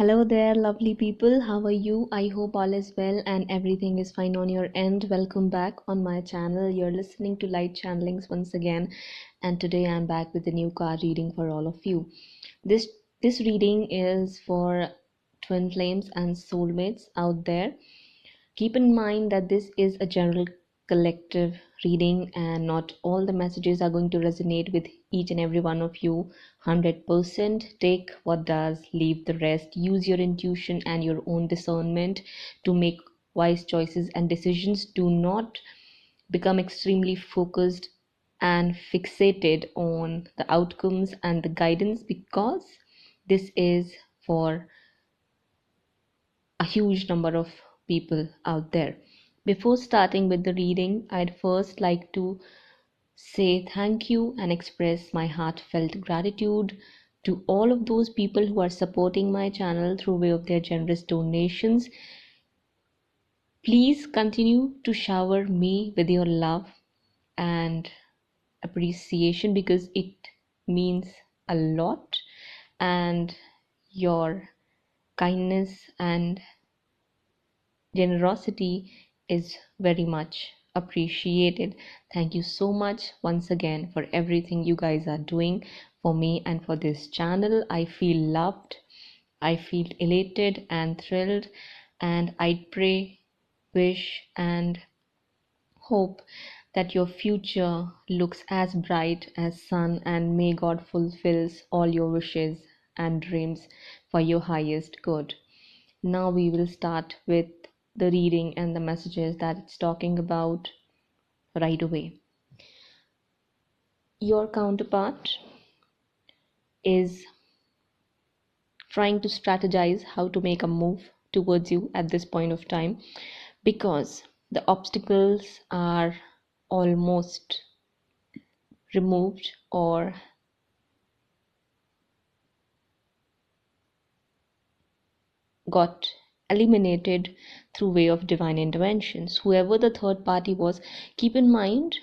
Hello there, lovely people. How are you? I hope all is well and everything is fine on your end. Welcome back on my channel. You're listening to Light Channelings once again, and today I'm back with a new card reading for all of you. This reading is for twin flames and soulmates out there. Keep in mind that this is a general collective reading and not all the messages are going to resonate with each and every one of you 100%. Take what does, leave the rest. Use your intuition and your own discernment to make wise choices and decisions. Do not become extremely focused and fixated on the outcomes and the guidance, because this is for a huge number of people out there. Before starting with the reading, I'd first like to say thank you and express my heartfelt gratitude to all of those people who are supporting my channel through way of their generous donations. Please continue to shower me with your love and appreciation, because it means a lot, and your kindness and generosity is very much appreciated. Thank you so much once again for everything you guys are doing for me and for this channel. I feel loved, I feel elated and thrilled, and I pray, wish and hope that your future looks as bright as sun, and may God fulfills all your wishes and dreams for your highest good. Now we will start with the reading and the messages that it's talking about right away. Your counterpart is trying to strategize how to make a move towards you at this point of time, because the obstacles are almost removed or got eliminated through way of divine interventions. Whoever the third party was, keep in mind,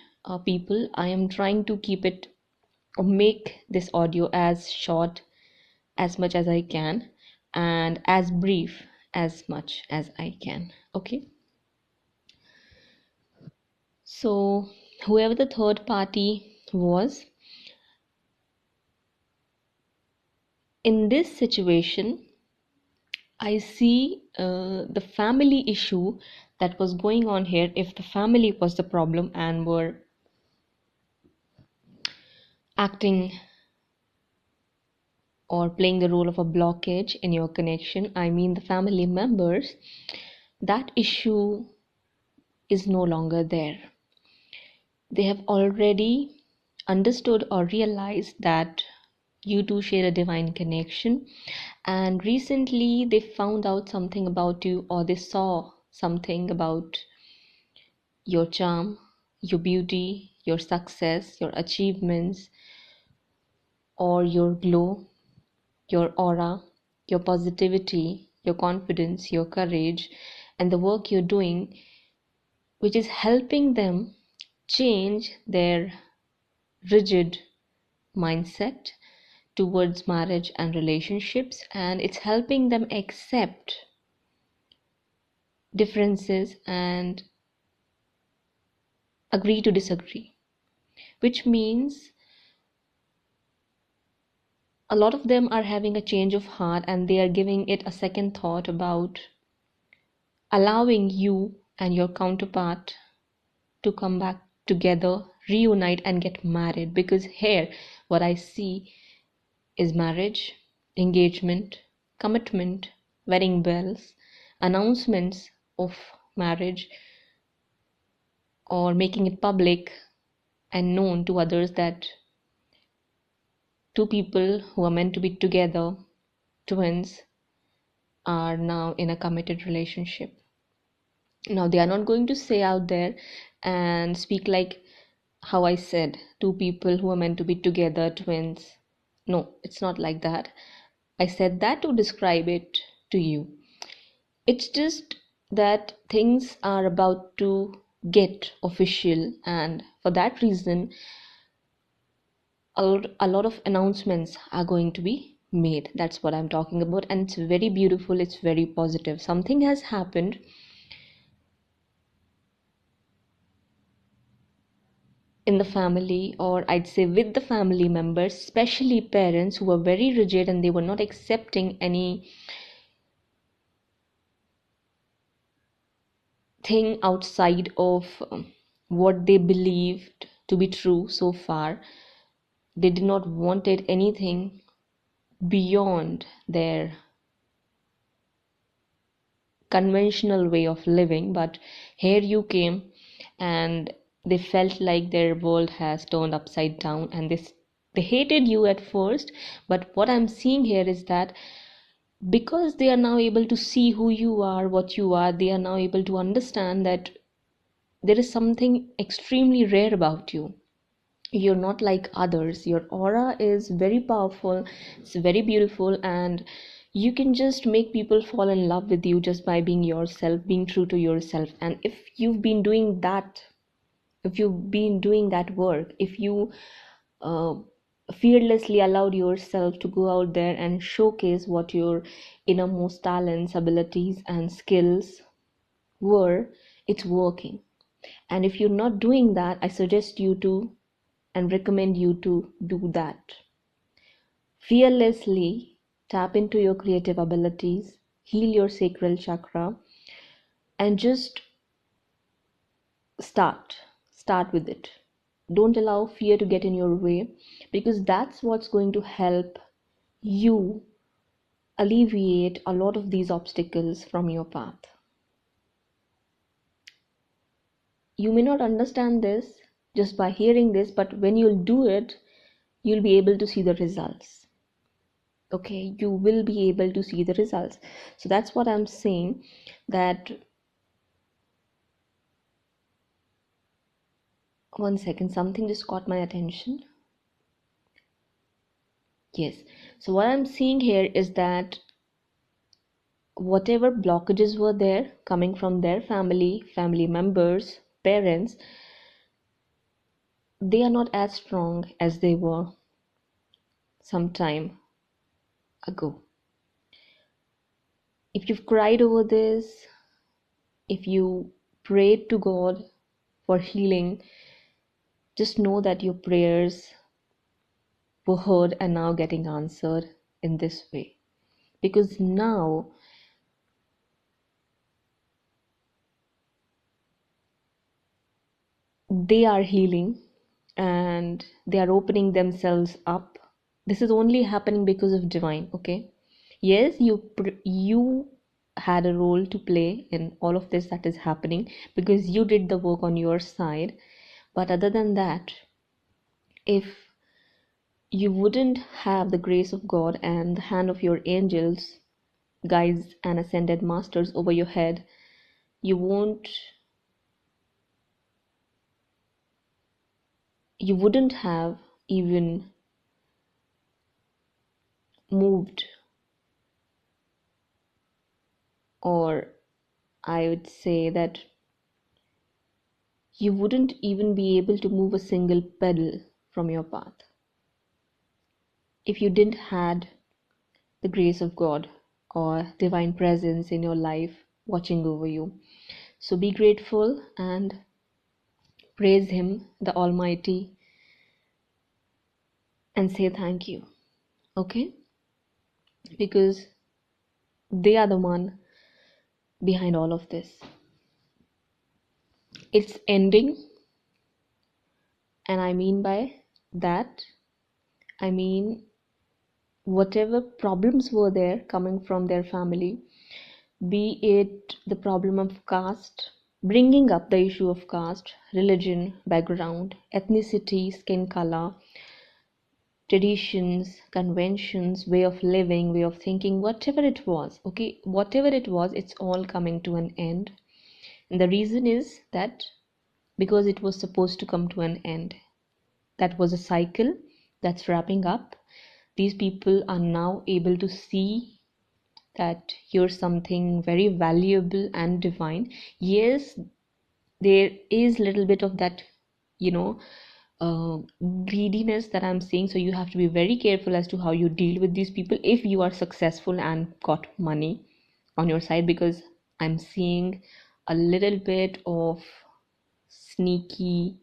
people, I am trying to keep it or make this audio as short as much as I can and as brief as much as I can. Okay, so whoever the third party was, in this situation I see the family issue that was going on here. If the family was the problem and were acting or playing the role of a blockage in your connection, I mean the family members, that issue is no longer there. They have already understood or realized that you two share a divine connection, and recently they found out something about you, or they saw something about your charm, your beauty, your success, your achievements, or your glow, your aura, your positivity, your confidence, your courage, and the work you're doing, which is helping them change their rigid mindset towards marriage and relationships, and it's helping them accept differences and agree to disagree, which means a lot of them are having a change of heart and they are giving it a second thought about allowing you and your counterpart to come back together, reunite and get married. Because here what I see is marriage, engagement, commitment, wedding bells, announcements of marriage, or making it public and known to others that two people who are meant to be together, twins, are now in a committed relationship. Now they are not going to say out there and speak like how I said, two people who are meant to be together, twins. No, it's not like that. I said that to describe it to you. It's just that things are about to get official, and for that reason a lot of announcements are going to be made. That's what I'm talking about, and it's very beautiful, it's very positive. Something has happened in the family, or I'd say with the family members, especially parents who were very rigid and they were not accepting anything outside of what they believed to be true so far. They did not wanted anything beyond their conventional way of living, but here you came and they felt like their world has turned upside down, and they hated you at first. But what I'm seeing here is that because they are now able to see who you are, what you are, they are now able to understand that there is something extremely rare about you. You're not like others. Your aura is very powerful, it's very beautiful, and you can just make people fall in love with you just by being yourself, being true to yourself. And if you've been doing that, if you've been doing that work, if you uh, fearlessly allowed yourself to go out there and showcase what your innermost talents, abilities, and skills were, it's working. And if you're not doing that, I suggest you to and recommend you to do that. Fearlessly tap into your creative abilities, heal your sacral chakra, and just start with it. Don't allow fear to get in your way, because that's what's going to help you alleviate a lot of these obstacles from your path. You may not understand this just by hearing this, but when you'll do it, you'll be able to see the results. Okay, you will be able to see the results. So that's what I'm saying, that one second, something just caught my attention. Yes, so what I'm seeing here is that whatever blockages were there coming from their family members, parents, they are not as strong as they were some time ago. If you've cried over this, if you prayed to God for healing, just know that your prayers were heard and now getting answered in this way. Because now they are healing and they are opening themselves up. This is only happening because of divine. Okay, yes, you had a role to play in all of this that is happening, because you did the work on your side. But other than that, if you wouldn't have the grace of God and the hand of your angels, guides, and ascended masters over your head, you wouldn't have even moved, or I would say that you wouldn't even be able to move a single pedal from your path if you didn't had the grace of God or divine presence in your life watching over you. So be grateful and praise Him, the Almighty, and say thank you. Okay? Because they are the one behind all of this. It's ending, and I mean by that, I mean whatever problems were there coming from their family, be it the problem of caste, bringing up the issue of caste, religion, background, ethnicity, skin color, traditions, conventions, way of living, way of thinking, whatever it was, okay, whatever it was, it's all coming to an end. And the reason is that because it was supposed to come to an end. That was a cycle that's wrapping up. These people are now able to see that you're something very valuable and divine. Yes, there is a little bit of that, you know, greediness that I'm seeing. So you have to be very careful as to how you deal with these people if you are successful and got money on your side, because I'm seeing a little bit of sneaky,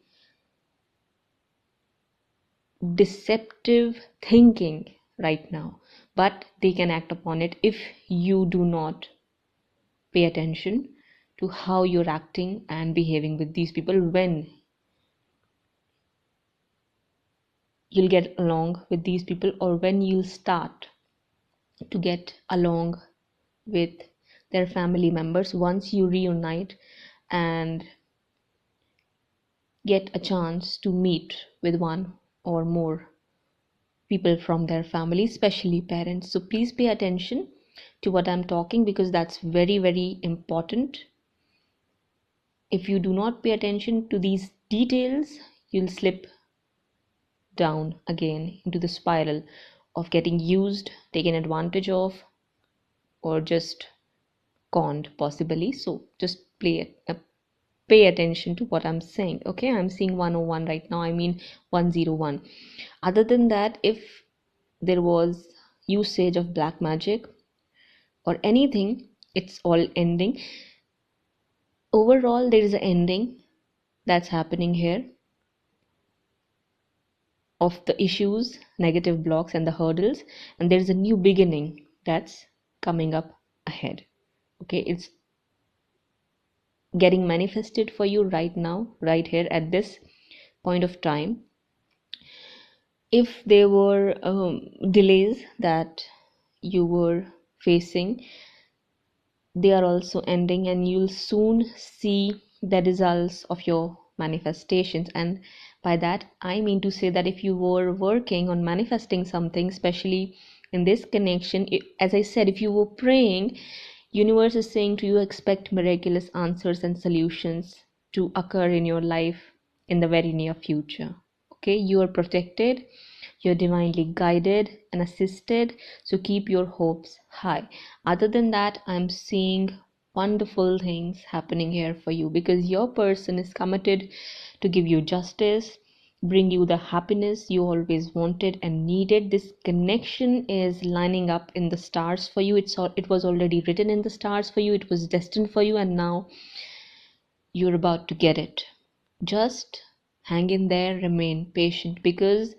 deceptive thinking right now, but they can act upon it if you do not pay attention to how you're acting and behaving with these people. When you'll get along with these people, or when you'll start to get along with their family members, once you reunite and get a chance to meet with one or more people from their family, especially parents. So please pay attention to what I'm talking, because that's very, very important. If you do not pay attention to these details, you'll slip down again into the spiral of getting used, taken advantage of, or just conned possibly. So just pay attention to what I'm saying. Okay, I'm seeing 101 right now, I mean 101. Other than that, if there was usage of black magic or anything, it's all ending. Overall, there is an ending that's happening here of the issues, negative blocks, and the hurdles, and there's a new beginning that's coming up ahead. Okay, it's getting manifested for you right now, right here at this point of time. If there were delays that you were facing, they are also ending, and you'll soon see the results of your manifestations. And by that I mean to say that if you were working on manifesting something, especially in this connection, as I said, if you were praying, universe is saying to you, expect miraculous answers and solutions to occur in your life in the very near future. Okay, you are protected, you're divinely guided and assisted, so keep your hopes high. Other than that, I'm seeing wonderful things happening here for you, because your person is committed to give you justice, bring you the happiness you always wanted and needed. This connection is lining up in the stars for you. It was already written in the stars for you, it was destined for you, and now you're about to get it. Just hang in there, remain patient, because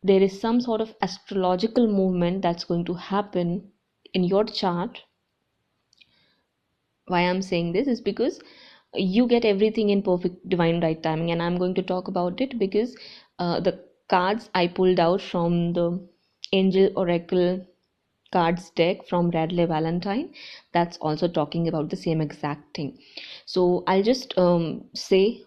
there is some sort of astrological movement that's going to happen in your chart. Why I'm saying this is because you get everything in perfect divine right timing, and I'm going to talk about it because the cards I pulled out from the angel oracle cards deck from Radley Valentine, that's also talking about the same exact thing. So I'll just say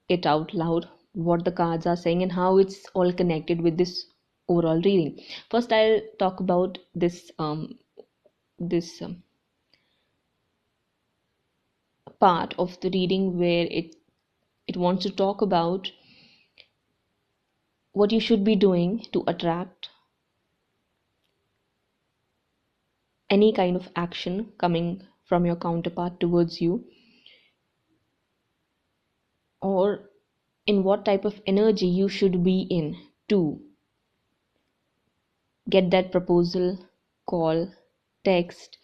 it out loud what the cards are saying and how it's all connected with this overall reading. First, I'll talk about this part of the reading where it wants to talk about what you should be doing to attract any kind of action coming from your counterpart towards you, or in what type of energy you should be in to get that proposal, call, text,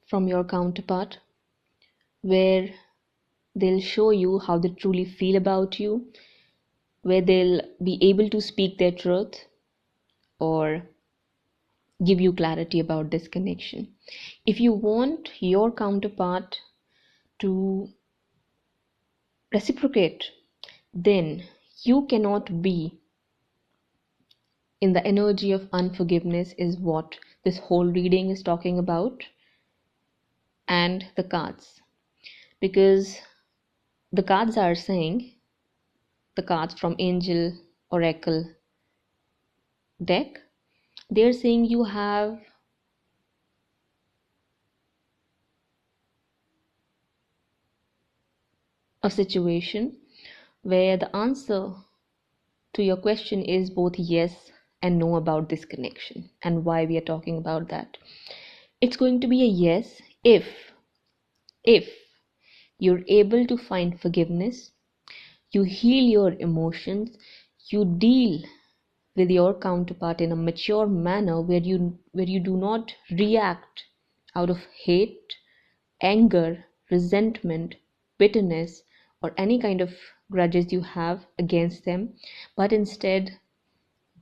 from your counterpart, where they'll show you how they truly feel about you, where they'll be able to speak their truth or give you clarity about this connection. If you want your counterpart to reciprocate, then you cannot be in the energy of unforgiveness, is what this whole reading is talking about, and the cards. Because the cards are saying, the cards from angel oracle deck, they're saying you have a situation where the answer to your question is both yes and no about this connection and why we are talking about that. It's going to be a yes if you're able to find forgiveness, you heal your emotions, you deal with your counterpart in a mature manner where you do not react out of hate, anger, resentment, bitterness, or any kind of grudges you have against them, but instead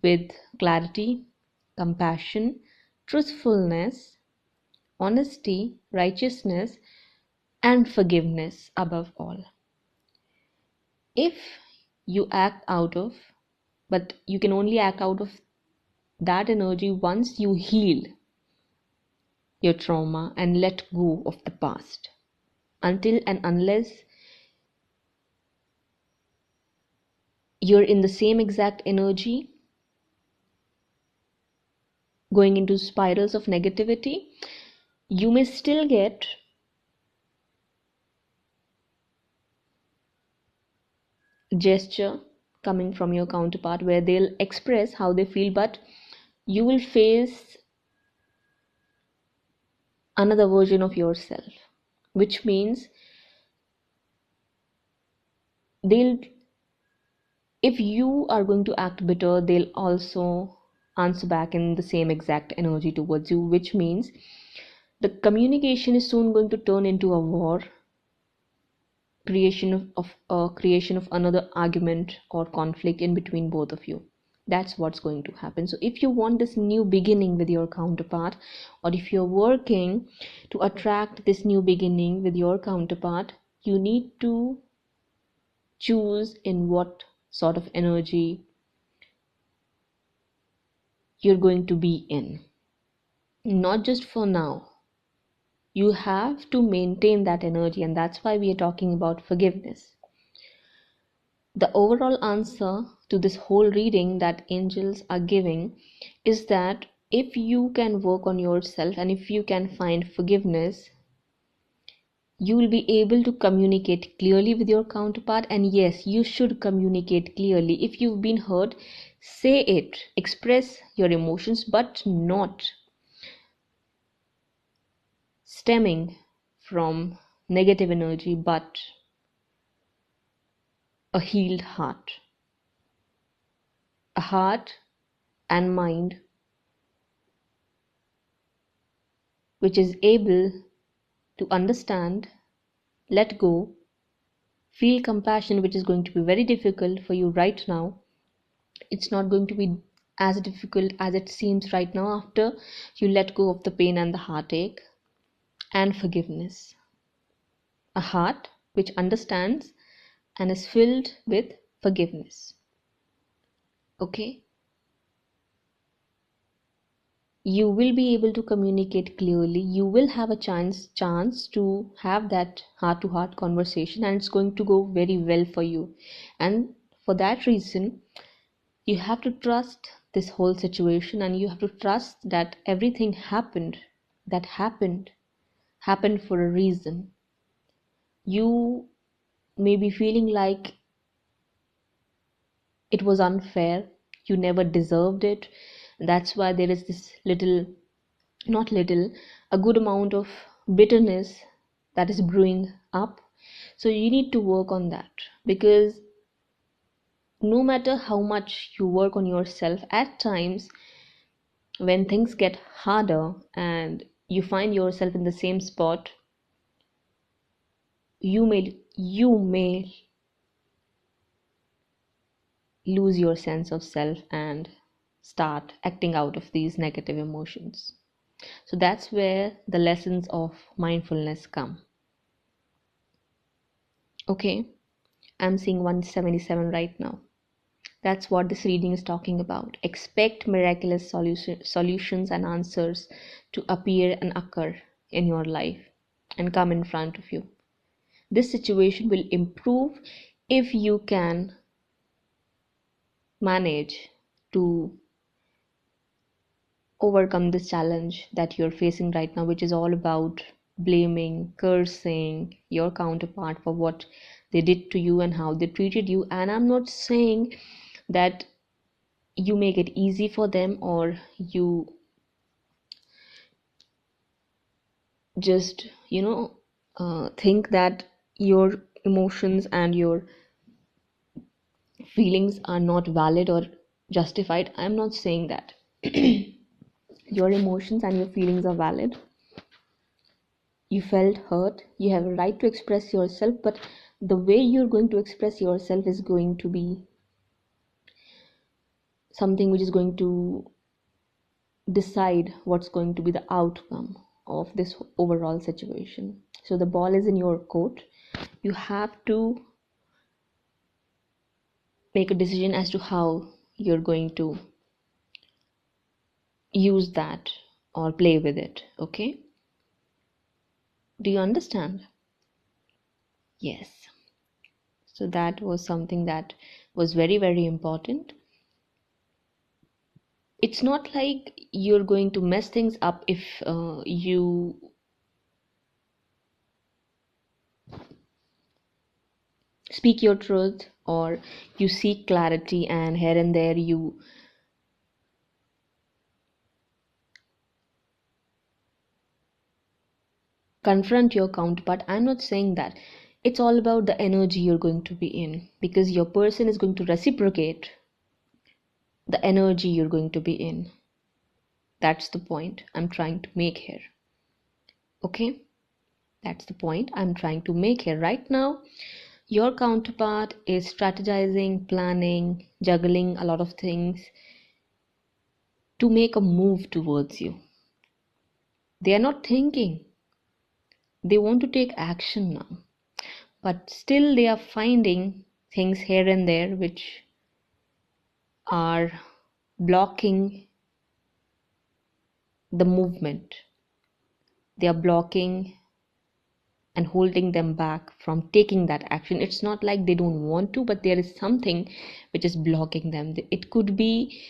with clarity, compassion, truthfulness, honesty, righteousness, and forgiveness above all. If you act out of, but you can only act out of that energy once you heal your trauma and let go of the past. Until and unless you're in the same exact energy, going into spirals of negativity, you may still get gesture coming from your counterpart where they'll express how they feel, but you will face another version of yourself, which means they'll, if you are going to act bitter, they'll also answer back in the same exact energy towards you, which means the communication is soon going to turn into a war, creation of another argument or conflict in between both of you. That's what's going to happen. So if you want this new beginning with your counterpart, or if you're working to attract this new beginning with your counterpart, you need to choose in what sort of energy you're going to be in. Not just for now. You have to maintain that energy, and that's why we are talking about forgiveness. The overall answer to this whole reading that angels are giving is that if you can work on yourself and if you can find forgiveness, you will be able to communicate clearly with your counterpart. And yes, you should communicate clearly. If you've been hurt, say it, express your emotions, but not stemming from negative energy, but a healed heart. A heart and mind which is able to understand, let go, feel compassion, which is going to be very difficult for you right now. It's not going to be as difficult as it seems right now after you let go of the pain and the heartache. And forgiveness. A heart which understands and is filled with forgiveness. Okay? You will be able to communicate clearly. You will have a chance to have that heart-to-heart conversation, and it's going to go very well for you. And for that reason, you have to trust this whole situation, and you have to trust that everything happened for a reason. You may be feeling like it was unfair, you never deserved it. That's why there is this a good amount of bitterness that is brewing up. So you need to work on that, because no matter how much you work on yourself, at times when things get harder and you find yourself in the same spot, you may lose your sense of self and start acting out of these negative emotions. So that's where the lessons of mindfulness come. Okay, I'm seeing 177 right now. That's what this reading is talking about. Expect miraculous solutions and answers to appear and occur in your life and come in front of you. This situation will improve if you can manage to overcome this challenge that you're facing right now, which is all about blaming, cursing your counterpart for what they did to you and how they treated you. And I'm not saying that you make it easy for them, or you just think that your emotions and your feelings are not valid or justified. I'm not saying that. Your emotions and your feelings are valid. You felt hurt, you have a right to express yourself, but the way you're going to express yourself is going to be something which is going to decide what's going to be the outcome of this overall situation. So the ball is in your court. You have to make a decision as to how you're going to use that or play with it. Okay, do you understand? Yes. So that was something that was very, very important. It's not like you're going to mess things up if you speak your truth, or you seek clarity and here and there you confront your counterpart. I'm not saying that. It's all about the energy you're going to be in, because your person is going to reciprocate the energy you're going to be in. That's the point I'm trying to make here. Okay, that's the point I'm trying to make here. Right now your counterpart is strategizing, planning, juggling a lot of things to make a move towards you. They are not thinking, they want to take action now, but still they are finding things here and there which are blocking the movement. They are blocking and holding them back from taking that action. It's not like they don't want to, but there is something which is blocking them. It could be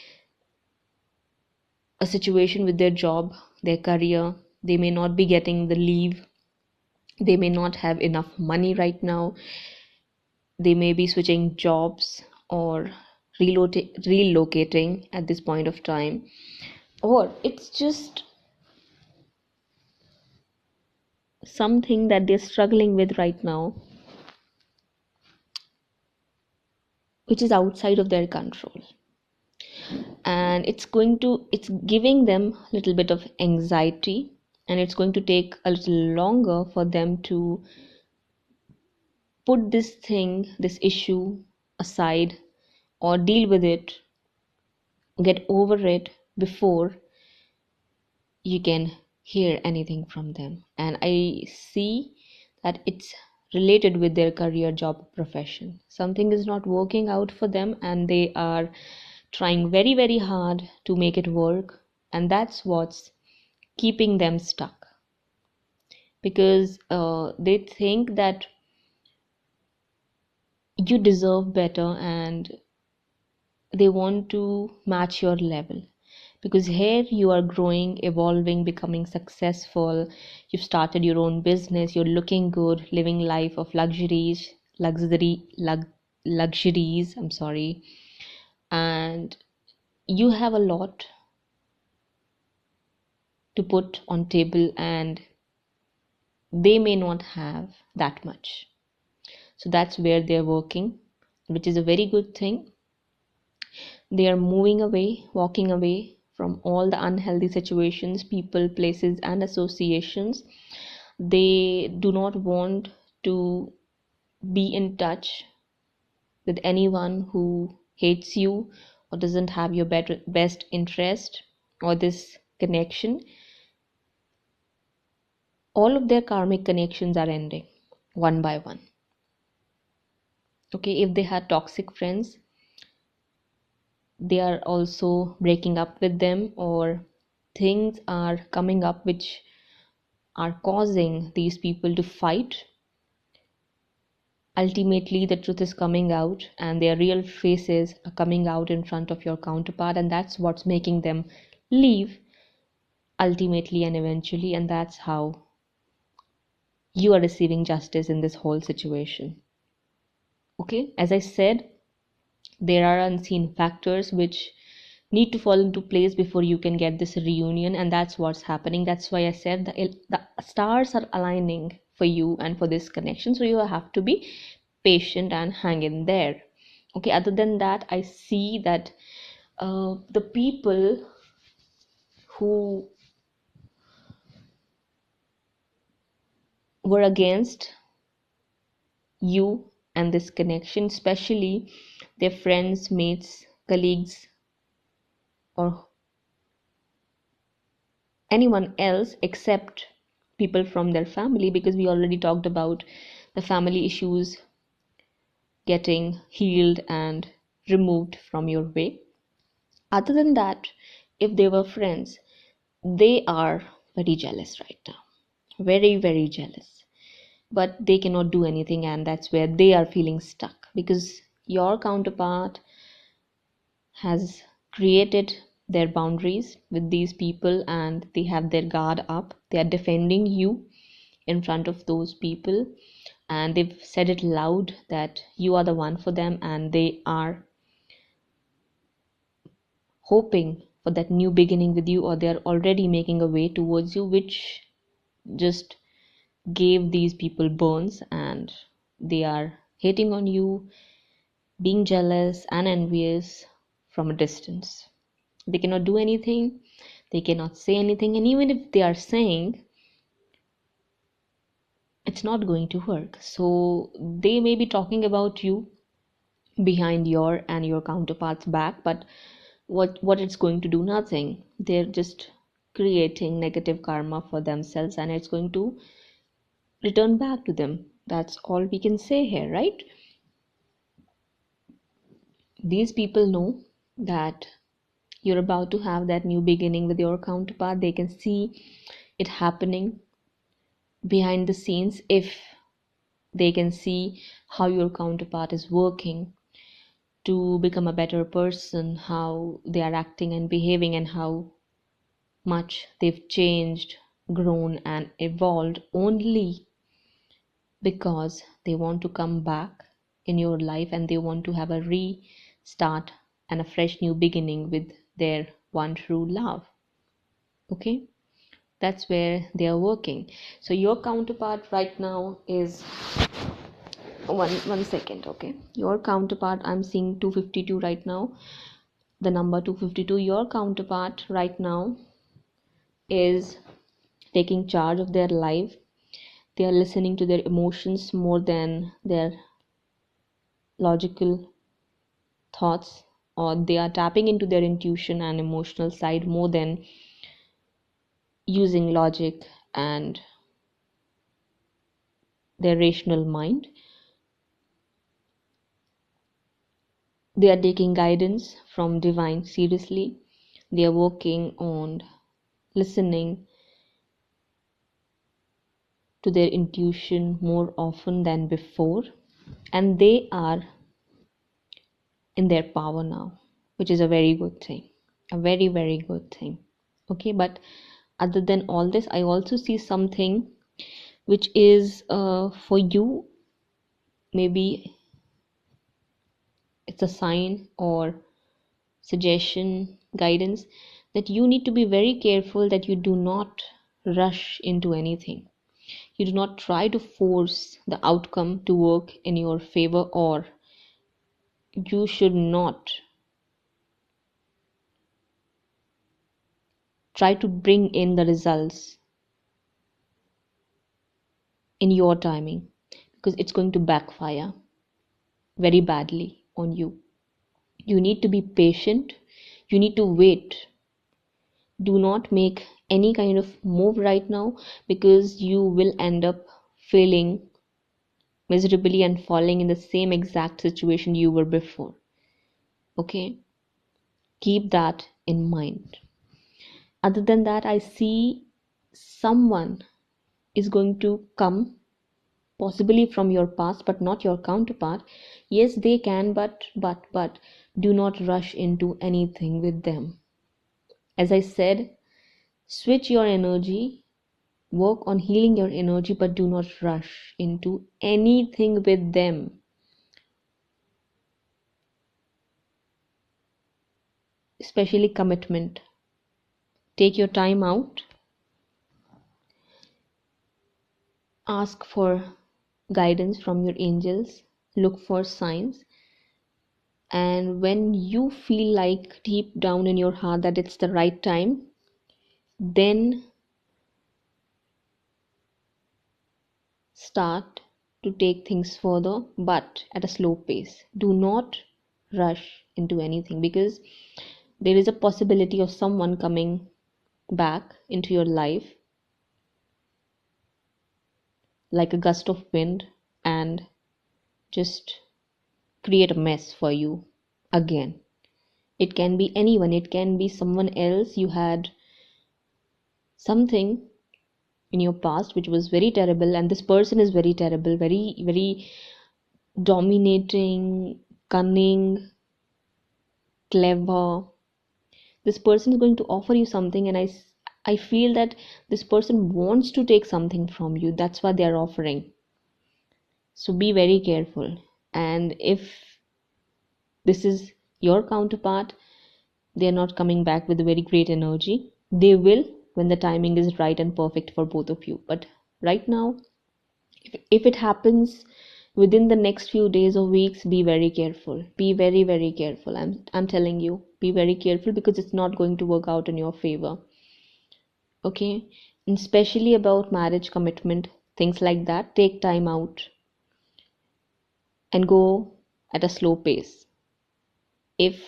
a situation with their job, their career. They may not be getting the leave, they may not have enough money right now, they may be switching jobs or relocating at this point of time, or it's just something that they're struggling with right now which is outside of their control, and it's giving them a little bit of anxiety, and it's going to take a little longer for them to put this issue aside or deal with it, get over it before you can hear anything from them. And I see that it's related with their career, job, profession. Something is not working out for them and they are trying very, very hard to make it work, and that's what's keeping them stuck, because they think that you deserve better and they want to match your level, because here you are growing, evolving, becoming successful. You've started your own business, you're looking good, living life of luxuries, I'm sorry, and you have a lot to put on table and they may not have that much. So that's where they're working, which is a very good thing. They are moving away, walking away from all the unhealthy situations, people, places, and associations. They do not want to be in touch with anyone who hates you or doesn't have your best interest or this connection. All of their karmic connections are ending one by one. Okay, if they had toxic friends, they are also breaking up with them, or things are coming up which are causing these people to fight. Ultimately the truth is coming out and their real faces are coming out in front of your counterpart, and that's what's making them leave ultimately and eventually, and that's how you are receiving justice in this whole situation. Okay, as I said, There are unseen factors which need to fall into place before you can get this reunion, and that's what's happening. That's why I said the stars are aligning for you and for this connection, so you have to be patient and hang in there. Okay, other than that, I see that the people who were against you and this connection, especially their friends, mates, colleagues, or anyone else except people from their family, because we already talked about the family issues getting healed and removed from your way. Other than that, if they were friends, they are very jealous right now. Very, very jealous. But they cannot do anything, and that's where they are feeling stuck, because your counterpart has created their boundaries with these people and they have their guard up. They are defending you in front of those people, and they've said it loud that you are the one for them, and they are hoping for that new beginning with you, or they're already making a way towards you, which just gave these people burns, and they are hating on you, being jealous and envious from a distance. They cannot do anything, they cannot say anything, and even if they are saying, it's not going to work. So they may be talking about you behind your and your counterpart's back, but what it's going to do? Nothing. They're just creating negative karma for themselves, and it's going to return back to them. That's all we can say here, right? These people know that you're about to have that new beginning with your counterpart. They can see it happening behind the scenes. If they can see how your counterpart is working to become a better person, how they are acting and behaving, and how much they've changed, grown, and evolved, only because they want to come back in your life and they want to have a restart and a fresh new beginning with their one true love. Okay, that's where they are working. So your counterpart right now is one second. Okay, your counterpart, I'm seeing 252 right now, the number 252. Your counterpart right now is taking charge of their life. They are listening to their emotions more than their logical thoughts, or they are tapping into their intuition and emotional side more than using logic and their rational mind. They are taking guidance from divine seriously. They are working on listening to their intuition more often than before, and they are in their power now, which is a very good thing, a very, very good thing. Okay, but other than all this, I also see something which is for you. Maybe it's a sign or suggestion, guidance, that you need to be very careful that you do not rush into anything. You do not try to force the outcome to work in your favor, or you should not try to bring in the results in your timing, because it's going to backfire very badly on you. You need to be patient, you need to wait. Do not make any kind of move right now, because you will end up failing miserably and falling in the same exact situation you were before. Okay, keep that in mind. Other than that, I see someone is going to come, possibly from your past, but not your counterpart. Yes, they can, but do not rush into anything with them. As I said, switch your energy, work on healing your energy, but do not rush into anything with them. especially commitment. Take your time out, ask for guidance from your angels, look for signs, and when you feel like deep down in your heart that it's the right time, then start to take things further, but at a slow pace. Do not rush into anything, because there is a possibility of someone coming back into your life like a gust of wind and just create a mess for you again. It can be anyone, it can be someone else. You had something in your past which was very terrible, and this person is very terrible, very, very dominating, cunning, clever. This person is going to offer you something, and I feel that this person wants to take something from you. That's what they are offering. So be very careful. And if this is your counterpart, they are not coming back with a very great energy. They will when the timing is right and perfect for both of you. But right now, if it happens within the next few days or weeks, be very careful. Be very, very careful. I'm telling you, be very careful, because it's not going to work out in your favor. Okay? And especially about marriage commitment, things like that, take time out and go at a slow pace. If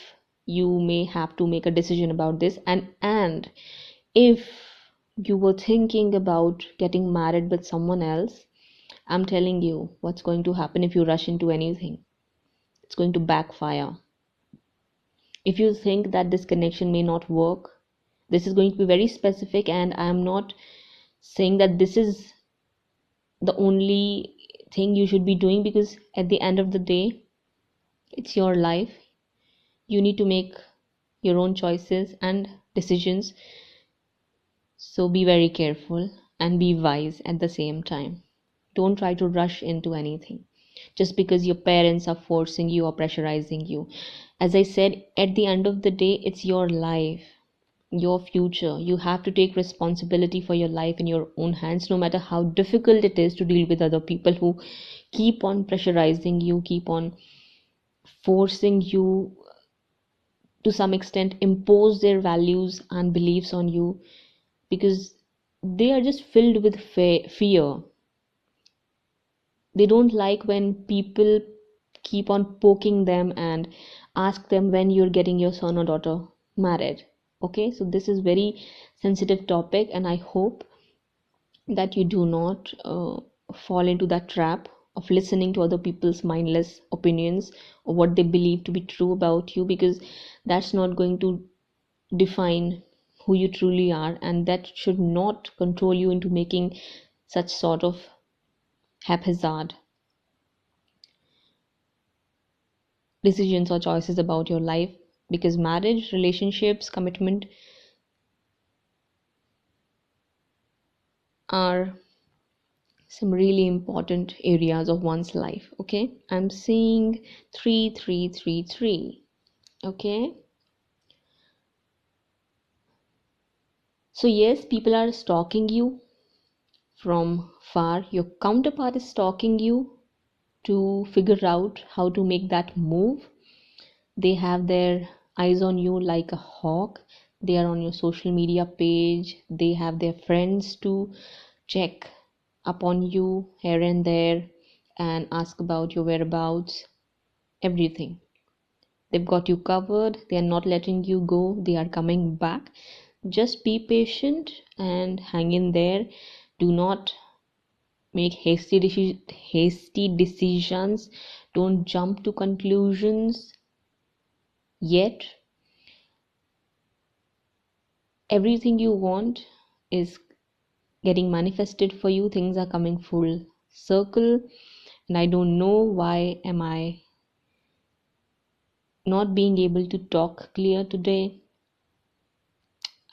you may have to make a decision about this, and if you were thinking about getting married with someone else, I'm telling you what's going to happen if you rush into anything. It's going to backfire. If you think that this connection may not work, this is going to be very specific, and I'm not saying that this is the only thing you should be doing, because at the end of the day, it's your life. You need to make your own choices and decisions. So be very careful and be wise at the same time. Don't try to rush into anything just because your parents are forcing you or pressurizing you. As I said, at the end of the day, it's your life, your future. You have to take responsibility for your life in your own hands, no matter how difficult it is to deal with other people who keep on pressurizing you, keep on forcing you, to some extent impose their values and beliefs on you, because they are just filled with fear. They don't like when people keep on poking them and ask them when you're getting your son or daughter married. Okay, so this is very sensitive topic, and I hope that you do not fall into that trap of listening to other people's mindless opinions or what they believe to be true about you, because that's not going to define who you truly are, and that should not control you into making such sort of haphazard decisions or choices about your life. Because marriage, relationships, commitment are some really important areas of one's life. Okay, I'm seeing 3333. Okay, so yes, people are stalking you from far. Your counterpart is stalking you to figure out how to make that move. They have their eyes on you like a hawk. They are on your social media page. They have their friends to check upon you here and there and ask about your whereabouts, everything. They've got you covered. They are not letting you go. They are coming back. Just be patient and hang in there. Do not make hasty decisions. Don't jump to conclusions yet. Everything you want is getting manifested for you. Things are coming full circle, and I don't know why am I not being able to talk clear today.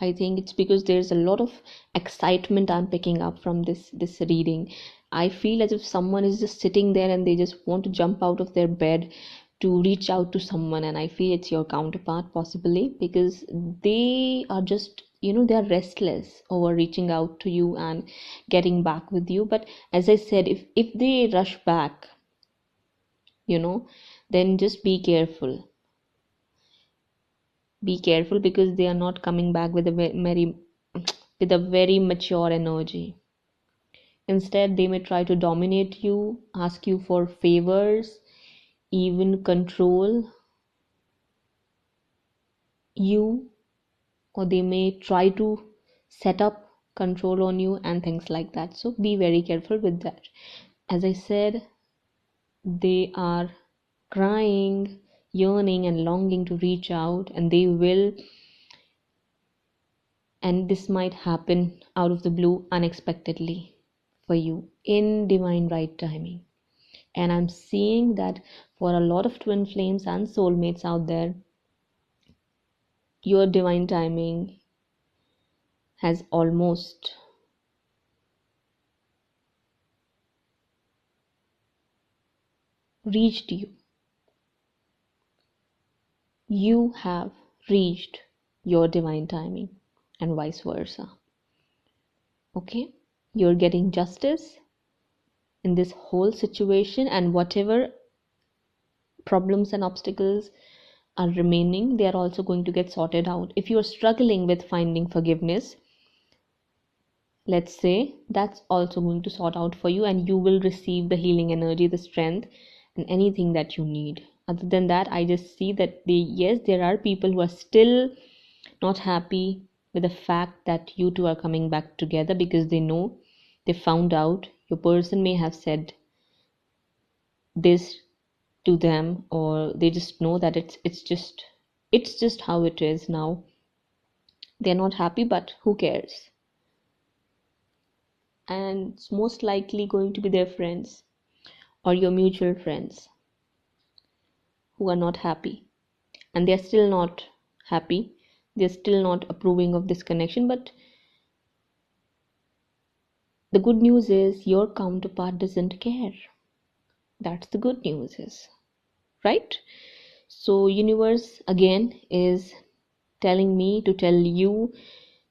I think it's because there's a lot of excitement I'm picking up from this reading. I feel as if someone is just sitting there and they just want to jump out of their bed to reach out to someone, and I feel it's your counterpart possibly, because they are just, they are restless over reaching out to you and getting back with you. But as I said, if they rush back, then just be careful, because they are not coming back with a very with a very mature energy. Instead, they may try to dominate you, ask you for favors, even control you, or they may try to set up control on you and things like that. So be very careful with that. As I said, they are crying, yearning, and longing to reach out, and they will. And this might happen out of the blue, unexpectedly, for you, in divine right timing. And I'm seeing that for a lot of twin flames and soulmates out there, your divine timing has almost reached you. You have reached your divine timing, and vice versa. Okay? You're getting justice in this whole situation, and whatever problems and obstacles are remaining, they are also going to get sorted out. If you're struggling with finding forgiveness, let's say, that's also going to sort out for you, and you will receive the healing energy, the strength, and anything that you need. Other than that, I just see that yes, there are people who are still not happy with the fact that you two are coming back together, because they know, they found out your person may have said this to them, or they just know that it's just how it is now. They're not happy, but who cares? And it's most likely going to be their friends or your mutual friends who are not happy, and they're still not happy. They're still not approving of this connection. But the good news is your counterpart doesn't care. That's the good news, is right. So universe again is telling me to tell you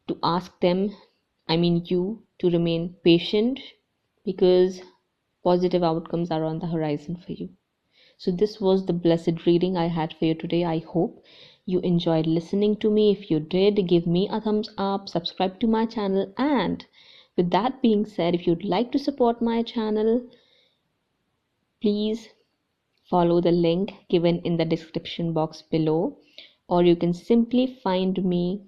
to ask them, I mean you, to remain patient, because positive outcomes are on the horizon for you. So this was the blessed reading I had for you today. I hope you enjoyed listening to me. If you did, give me a thumbs up, subscribe to my channel, and with that being said, if you'd like to support my channel, please follow the link given in the description box below, or you can simply find me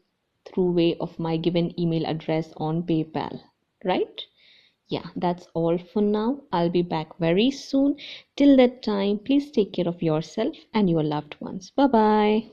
through way of my given email address on PayPal, right? Yeah, that's all for now. I'll be back very soon. Till that time, please take care of yourself and your loved ones. Bye bye.